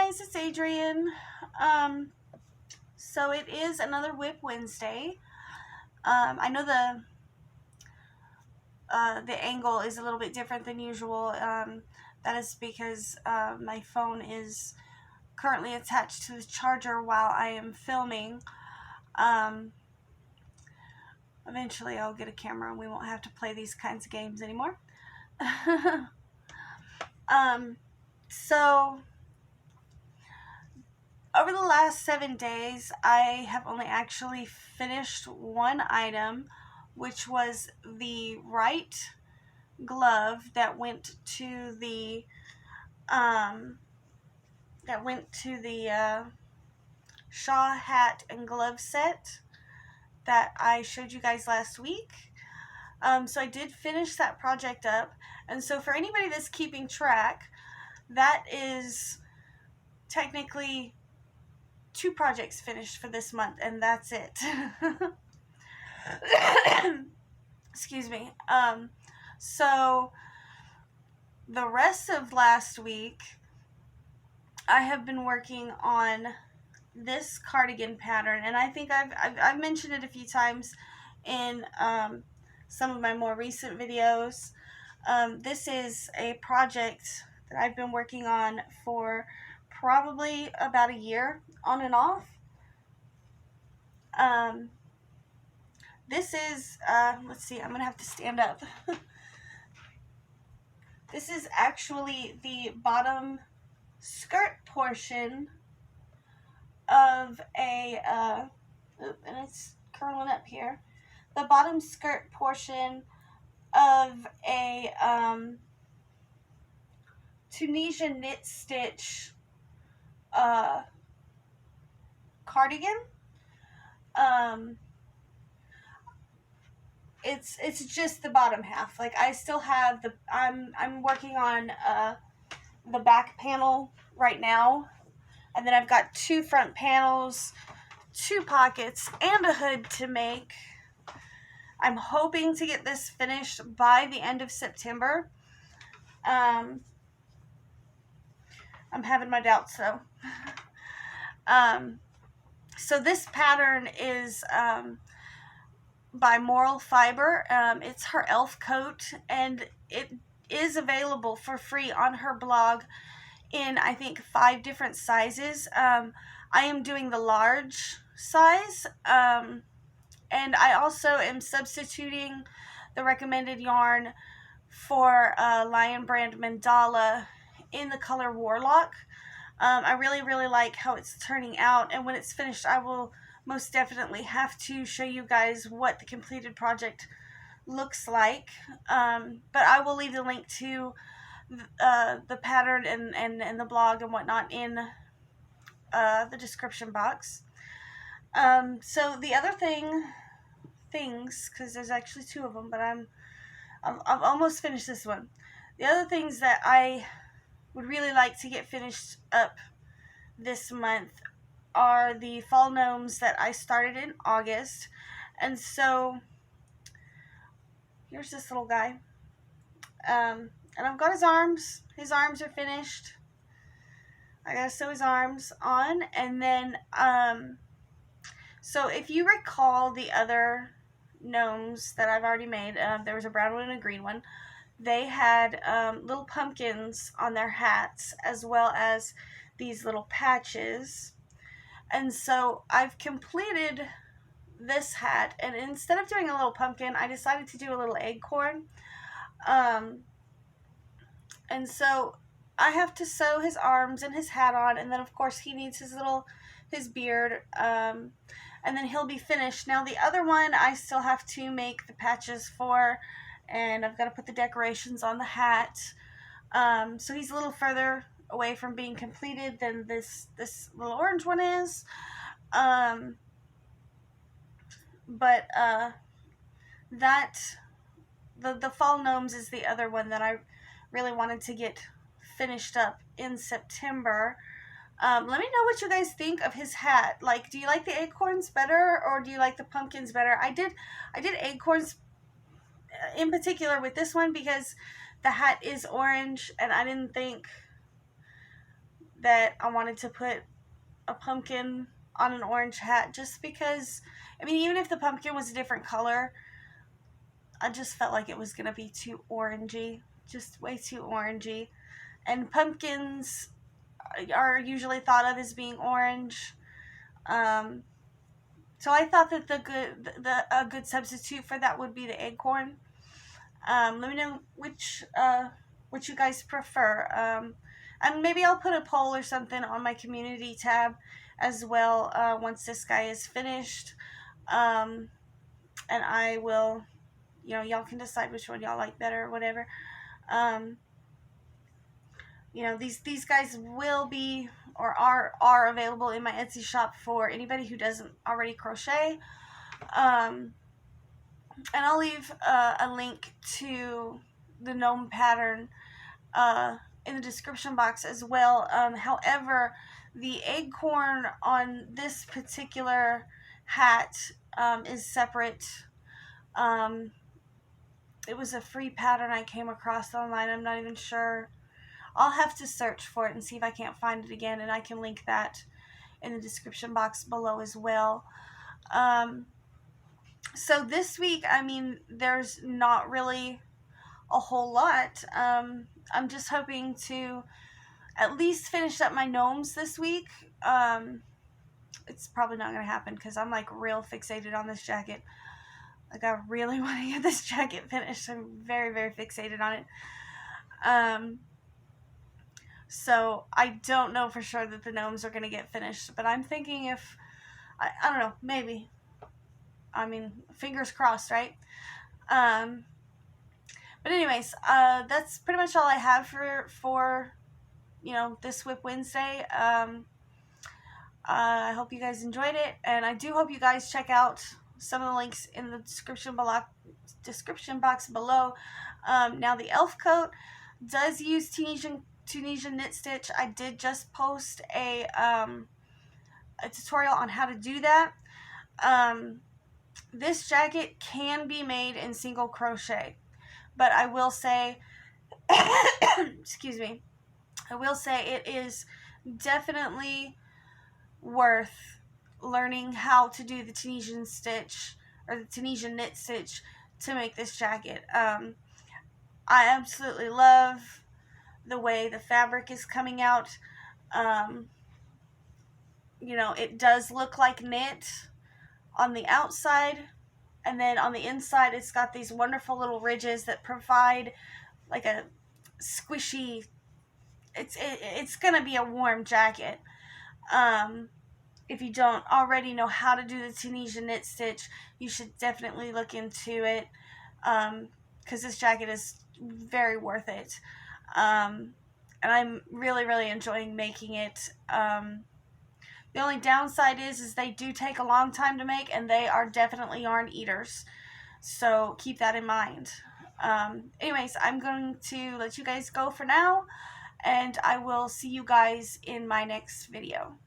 guys, it's Adrienne. So it is another WIP Wednesday. I know the angle is a little bit different than usual. That is because my phone is currently attached to the charger while I am filming. Eventually I'll get a camera and we won't have to play these kinds of games anymore. So over the last 7 days, I have only actually finished one item, which was the right glove that went to the Shaw hat and glove set that I showed you guys last week. So I did finish that project up, and so for anybody that's keeping track, that is technically 2 projects finished for this month, and that's it. Excuse me. So the rest of last week, I have been working on this cardigan pattern, and I think I've mentioned it a few times in some of my more recent videos. This is a project that I've been working on for probably about a year, on and off. This is, let's see, I'm going to have to stand up. This is actually the bottom skirt portion of a, and it's curling up here, the bottom skirt portion of a Tunisia knit stitch cardigan. It's just the bottom half. Like, I still have the, I'm working on the back panel right now, and then I've got 2 front panels, 2 pockets, and a hood to make. I'm hoping to get this finished by the end of September. I'm having my doubts though. So this pattern is by Moral Fiber. It's her elf coat, and it is available for free on her blog in, I think, 5 different sizes. I am doing the large size, and I also am substituting the recommended yarn for Lion Brand Mandala in the color Warlock. I really like how it's turning out, and when it's finished, I will most definitely have to show you guys what the completed project looks like. But I will leave the link to the pattern and the blog and whatnot in the description box. So the other things, because there's actually 2 of them, but I've almost finished this one. The other things that I would really like to get finished up this month are the fall gnomes that I started in August. And so here's this little guy. And I've got his arms. His arms are finished. I gotta sew his arms on. And then, so if you recall the other gnomes that I've already made, there was a brown one and a green one. They had little pumpkins on their hats, as well as these little patches. And so I've completed this hat, and instead of doing a little pumpkin, I decided to do a little acorn. And so I have to sew his arms and his hat on, and then of course he needs his beard, and then he'll be finished. Now the other one I still have to make the patches for, and I've got to put the decorations on the hat. So he's a little further away from being completed than this little orange one is. But the fall gnomes is the other one that I really wanted to get finished up in September. Let me know what you guys think of his hat. Like, do you like the acorns better, or do you like the pumpkins better? I did acorns in particular with this one because the hat is orange, and I didn't think that I wanted to put a pumpkin on an orange hat, just because, I mean, even if the pumpkin was a different color, I just felt like it was going to be too orangey, just way too orangey. And pumpkins are usually thought of as being orange. So I thought that a good substitute for that would be the acorn. Let me know which you guys prefer. And maybe I'll put a poll or something on my community tab as well once this guy is finished. And I will, y'all can decide which one y'all like better or whatever. These guys will be or are available in my Etsy shop for anybody who doesn't already crochet. And I'll leave a link to the gnome pattern in the description box as well. However, the acorn on this particular hat is separate. It was a free pattern I came across online. I'm not even sure. I'll have to search for it and see if I can't find it again, and I can link that in the description box below as well. So this week, I mean, there's not really a whole lot. I'm just hoping to at least finish up my gnomes this week. It's probably not going to happen because I'm like real fixated on this jacket. Like, I really want to get this jacket finished. I'm very, very fixated on it. So I don't know for sure that the gnomes are going to get finished, but I'm thinking if, I don't know, maybe. I mean, fingers crossed, right? But anyways, that's pretty much all I have for this WIP Wednesday. I hope you guys enjoyed it, and I do hope you guys check out some of the links in the description box below. Now, the elf coat does use Tunisian knit stitch. I did just post a tutorial on how to do that. This jacket can be made in single crochet, but I will say, excuse me, I will say it is definitely worth learning how to do the Tunisian stitch or the Tunisian knit stitch to make this jacket. I absolutely love the way the fabric is coming out. It does look like knit on the outside, and then on the inside it's got these wonderful little ridges that provide like a squishy, it's gonna be a warm jacket. If you don't already know how to do the Tunisian knit stitch, you should definitely look into it, because this jacket is very worth it. And I'm really, really enjoying making it. The only downside is they do take a long time to make, and they are definitely yarn eaters. So keep that in mind. Anyways, I'm going to let you guys go for now, and I will see you guys in my next video.